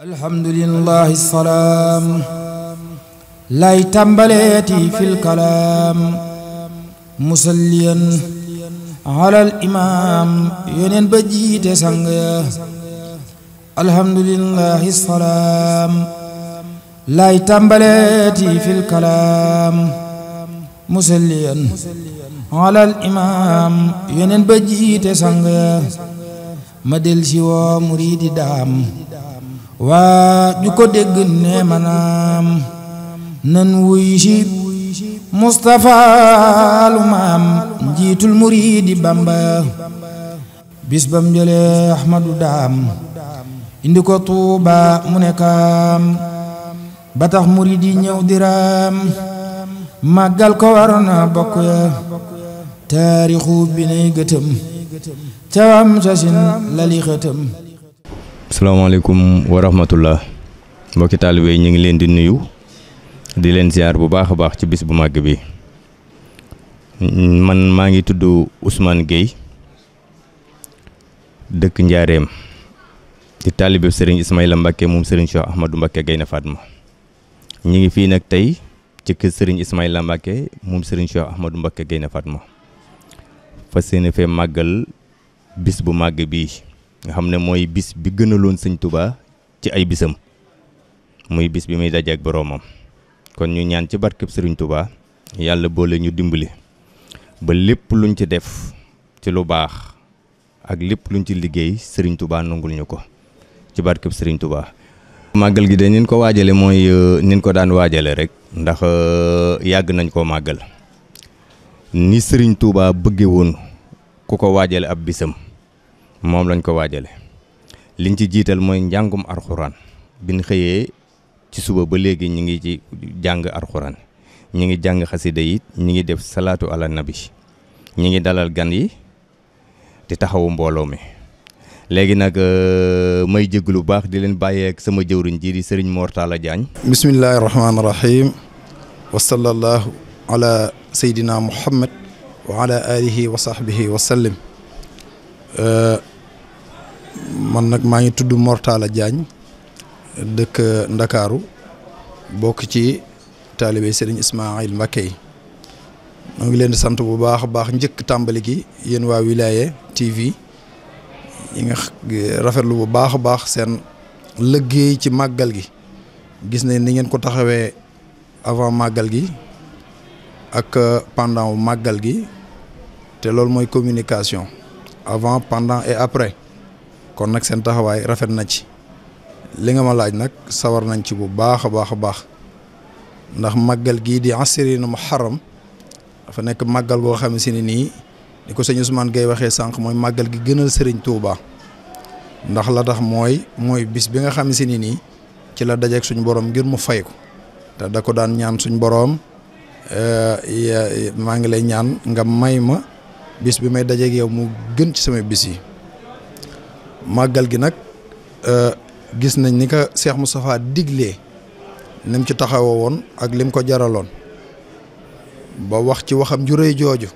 alhamdulillahi salaam lay tàmbaleeti fil kalaam musalliyan alal imaam yoneen ba jiite sang ya alhamdulillahi salaam lay tàmbaleeti fil kalaam musalliyan alal imaam yoneen ba jiite sang ya ma del si woo muriidi daam waa ju ko dégg ne manaam nan wuy si Mustafa lu maam njiitul muriidi Bamba bis bam jëlee Ahmadu daam indi ko Tuuba mu nekkaam ba tax muriidi ñëw diraam màggal ko war na bokk ya taarixu bi nay gëtëm cawam sasin lali xëtëm. asalaamaaleykum wa rahmatullah mbokki taalibe ñu ngi leen di nuyu di leen ziar bu baax a baax ci bis bu màgg bi man maa ngi tudd Ousmane Gueye dëkk Njaareem di taalibe Serigne Ismaïla Mbacké moom Serigne Cheikh Ahmadou Mbacké Gaïndé Fatma ñu ngi fii nag tey ci kër Serigne Ismaïla Mbacké moom Serigne Cheikh Ahmadou Mbacké Gaïndé Fatma fas yéene fee màggal bis bu màgg bii nga xam ne mooy bis bi gënaloon sëñ Touba ci ay bisam muy bis bi muy daje ak boroomam kon ñu ñaan ci barkeb sëriñ Touba yàlla boole ñu dimbali ba lépp luñ ci def ci lu baax ak lépp luñ ci liggéey sëriñ Touba nangul ñu ko ci barkeb sëriñ Touba. màggal gi de nin ko waajale mooy nin ko daan waajale rek ndax yàgg nañ koo màggal ni sëriñ Touba bëgge woon ku ko waajale ab bisam moom lañ ko waajale liñ ci jiital mooy njàngum arxuraan biñ xëyee ci suba ba léegi ñi ngi ci jàng arxuraan ñi ngi jàng xasida yi ñi ngi def salaatu ala nabi ñi ngi dalal gan yi di taxawu mbooloo mi léegi nag may jégg lu baax di leen bàyyeek sama jëwriñ ji di sëriñ Mor Talla Diagne. bismillahi rahmaani rahim wa sallallahu ala sayyidina muhammad wa ala alihi wa sahbihi wa sallim. man nag maa ngi tudd Mor Talla Diagne dëkk Ndakaaru bokk ci taalibe Serigne Ismaïla Mbacké yi maa ngi leen di sant bu baax a baax njëkk tàmbali gi yéen waa Wilaya TV yi nga rafetlu bu baax a baax seen liggéey ci màggal gi gis nañ ni ngeen ko taxawee avant màggal gi ak pendant màggal gi te loolu mooy communication avant pendant et après kon nag seen taxawaay rafet na ci li nga ma laaj nag sawar nañ ci bu baax a baax a baax ndax màggal gii di asrina muharram dafa nekk màggal goo xam si ne nii ni ko sëñ Ousmane Gueye waxee sànq mooy màggal gi gënal Serigne Touba ndax la tax mooy bis bi nga xam si ne nii ci la dajeek suñu borom ngir mu fay ko te da ko daan ñaan suñu borom maa ngi lay ñaan nga may ma bis bi may dajeeg yow mu gën ci samay bis yi màggal gi nag gis nañ ni ko Cheikh Moustapha diglee ni mu ci taxawoo woon ak lim ko jaraloon ba wax ci waxam ju rëy jooju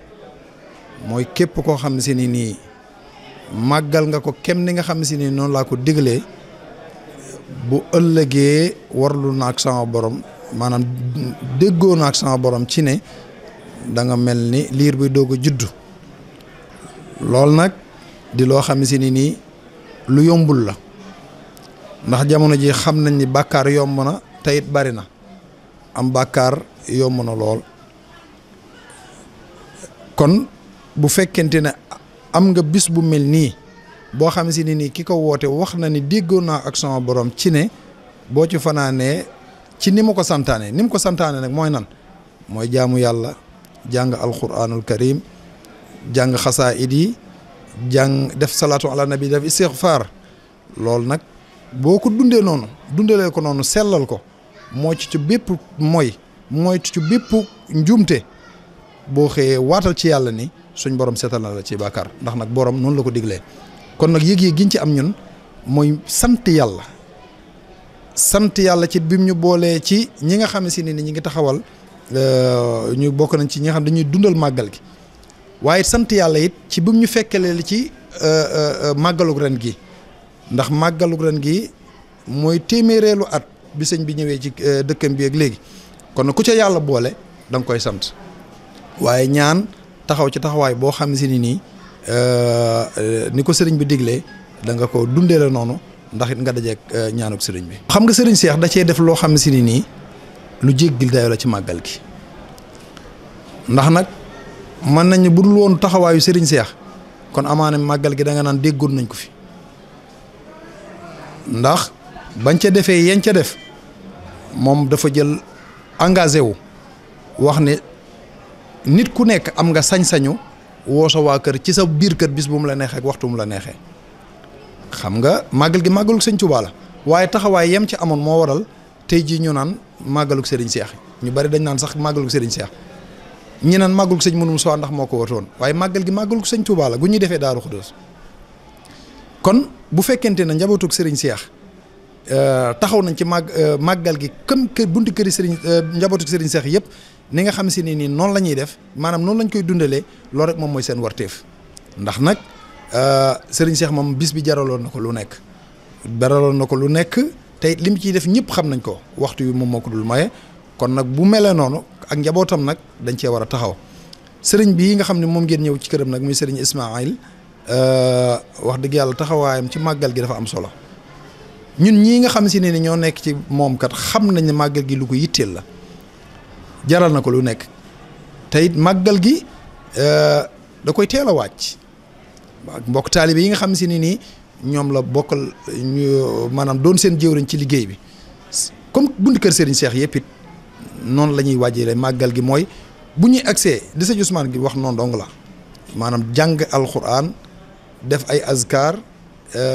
mooy képp koo xam si ni nii màggal nga ko kem ni nga xam si ni noonu laa ko diglee bu ëllëgee warlu naag sama borom maanaam déggoo naag sama borom ci ne da nga mel ni liir bi doog a juddu. loolu nag di loo xam si ni nii lu yombul la ndax jamono ji xam nañ ni bàkkaar yomb na te it bari na am bàkkaar yomb na lool kon bu fekkente ne am nga bis bu mel nii boo xam si ni nii ki ko woote wax na ni déggoo naa ak sama borom ci ne boo ci fanaanee ci ni ma ko santaane ni mu ko santaane nag mooy nan mooy jaamu yàlla jàng alquranul karim jàng xasaayid yi jàng def salaatu ala nabi def istighfar loolu nag boo ko dundee noonu dundalee ko noonu sellal ko moo ci bépp mooy ci bépp njuumte boo xëyee waatal ci yàlla ni suñ borom seetal na la ci bàkkaar ndax nag borom noonu la ko diglee kon nag yëg-yëg giñ ci am ñun mooy sant yàlla ci bim ñu boolee ci ñi nga xam si ni ñi ngi taxawal ñu bokk nañ ci ñi nga xam dañuy dundal màggal gi waaye sant yàlla it ci bim ñu fekkelee ci màggalug ren gi ndax màggalug ren gi mooy téeméereelu at bi sëñ bi ñëwee ci dëkkam bi ak léegi kon ku ca yàlla boole da nga koy sant waaye ñaan taxaw ci taxawaay boo xam si ni ni ko sëriñ bi diglee da nga ko dundee la noonu ndax it nga dajeek ñaanuk sëriñ bi. xam nga sëriñ Cheikh da cee def loo xam si ni lu jéggil dayoo la ci màggal gi ndax nag mën nañ bu dul woon taxawaayu sëriñ Cheikh kon amaana màggal gi da nga naan déggoon nañ ko fi ndax bañ ca defee yañ ca def moom dafa jël engagé wu wax ne nit ku nekk am nga sañ-sañu woo sa waa kër ci sa biir kër bis bu mu la neexee ak waxtu mu la neexee xam nga màggal gi màggaluk sëñ Tuubaa la waaye taxawaay yem ci amoon moo waral tey jii ñu naan màggaluk sëriñ Cheikh ñu bari dañ naan sax màggaluk sëriñ Cheikh ñi naan màggaluk sëñ Mourou Moussa ndax moo ko watoon waaye màggal gi màggaluk sëñ Tuubaa la gu ñuy defee Daaru Xudoos kon bu fekkente ne njabootuk sëriñ Cheikh taxaw nañ ci màggal gi comme kër bunti këri sëriñ njabootuk sëriñ Cheikh yëpp ni nga xam si ne nii noonu la ñuy def maanaam noonu lañ koy dundalee loolu rek moom mooy seen warteef ndax nag sëriñ Cheikh moom bis bi jaraloon na ko lu nekk te li mu ciy def ñëpp xam nañ ko waxtu wi moom moo ko dul maye kon nag bu melee noonu ak njabootam nag dañ cee war a taxaw sëriñ bii nga xam ne moom ngeen ñëw ci këram nag muy sëriñ Ismaïl wax dëgg yàlla taxawaayam ci màggal gi dafa am solo ñun ñii nga xam si ne ni ñoo nekk ci moom kat xam nañ ne màggal gi lu ko yitteel la jaral na ko lu nekk te it màggal gi da koy teel a wàcc mbokk taalibe yi nga xam si ne nii ñoom la bokkal ñu maanaam doon seen jëwriñ ci liggéey bi comme bunt kër Serigne Cheikh yëpp it noonu la ñuy wàjjee màggal gi mooy bu ñuy accès di sëñ Ousmane gi wax noonu dong la maanaam jàng alxuraan def ay azkar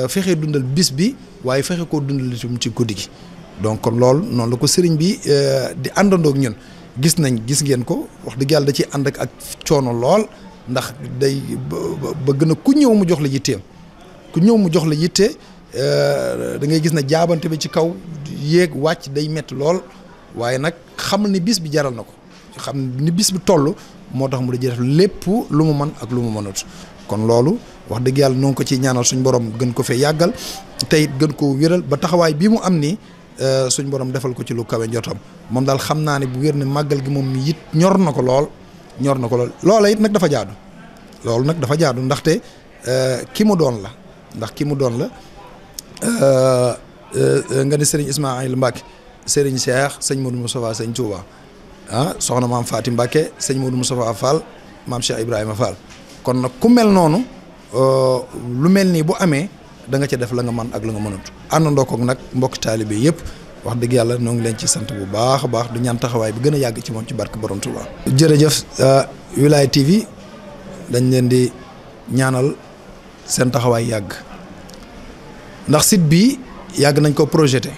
fexe dundal bis bi waaye fexe koo dundal itam ci guddi gi donc kon loolu noonu la ko sëriñ bi di àndandoog ñun gis ngeen ko wax dëgg yàlla da ciy ànd ak coono lool ndax day bëgg na ku ñëw mu jox la yitteem ku ñëw mu jox la yitte da ngay gis na jaabante bi ci kaw yéeg wàcc day metti lool waaye nag xam ni bis bi jaral na ko xam ni bis bi toll moo tax mu di def lépp lu mu mën ak lu mu mënut kon loolu wax dëgg yàlla noo ngi ko ciy ñaanal suñ borom gën ko fee yàggal tey gën ko wéral ba taxawaay bii mu am nii suñ borom defal ko ci lu kawe njottam moom daal xam naa ne bu wér ne màggal gi moom mi it ñor na ko lool loola it nag dafa jaadu loolu nag dafa jaadu ndaxte ki mu doon la ndax ki mu doon la nga ne Serigne Ismaïl Mbacke Serigne Cheikh sëñ Modou Moustapha sëñ Touba soxna maam Fatim Mbacke sëñ Modou Moustapha Fall maam Cheikh Ibrahima Fall kon nag ku mel noonu lu mel nii bu amee da nga ca def la nga mën ak la nga mënut àndandoo koog nag mbokk taalibe yëpp wax dëgg yàlla noo ngi leen ci sant bu baax a baax du ñaan taxawaay bi gën a yàgg ci moom ci barke Borom Touba. jërëjëf Wilaya TV dañ leen di ñaanal seen taxawaay yàgg ndax site bi yàgg nañ ko projeté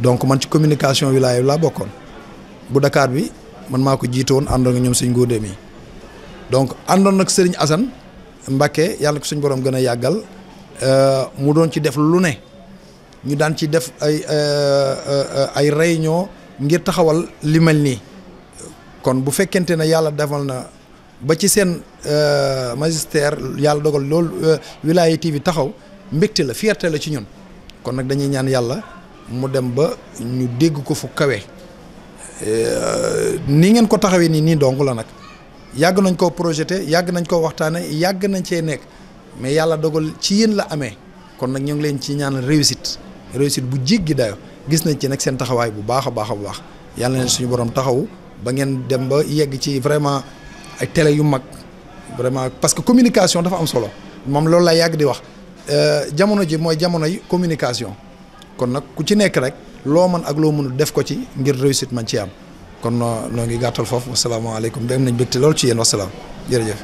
donc man ci communication Wilaya laa bokkoon bu Dakar bi man maa ko jiite woon àndoon nga ñoom suñ góodee mi donc àndoon nag Serigne Assane Mbacké yàlla ko suñ borom gën a yàggal mu doon ci def lu ne ñu daan ci def ay réunion ngir taxawal li mel nii kon bu fekkente ne yàlla defal na ba ci seen magistère yàlla dogal loolu Wilaya TV taxaw mbégte la fierté la ci ñun kon nag dañuy ñaan yàlla mu dem ba ñu dégg ko fu kawe ni ngeen ko taxawee nii dong la nag yàgg nañ koo projeté yàgg nañ koo waxtaane yàgg nañ cee nekk mais yàlla dogal ci yéen la amee kon nag ñu ngi leen ci ñaanal réussite bu jéggi dayo gis nañ ci nag seen taxawaay bu baax a baax yàlla na suñu borom taxaw ba ngeen dem ba yegg ci vraiment ay télé yu mag vraiment parce que communication dafa am solo moom loolu la yàgg di wax jamono ji mooy jamono yi communication kon nag ku ci nekk rek loo mën ak loo mënul def ko ci ngir réussite man ci am kon noo ngi gàttal foofu wasalaamaaleykum dem nañ bégte lool ci yéen wasalaam jërëjëf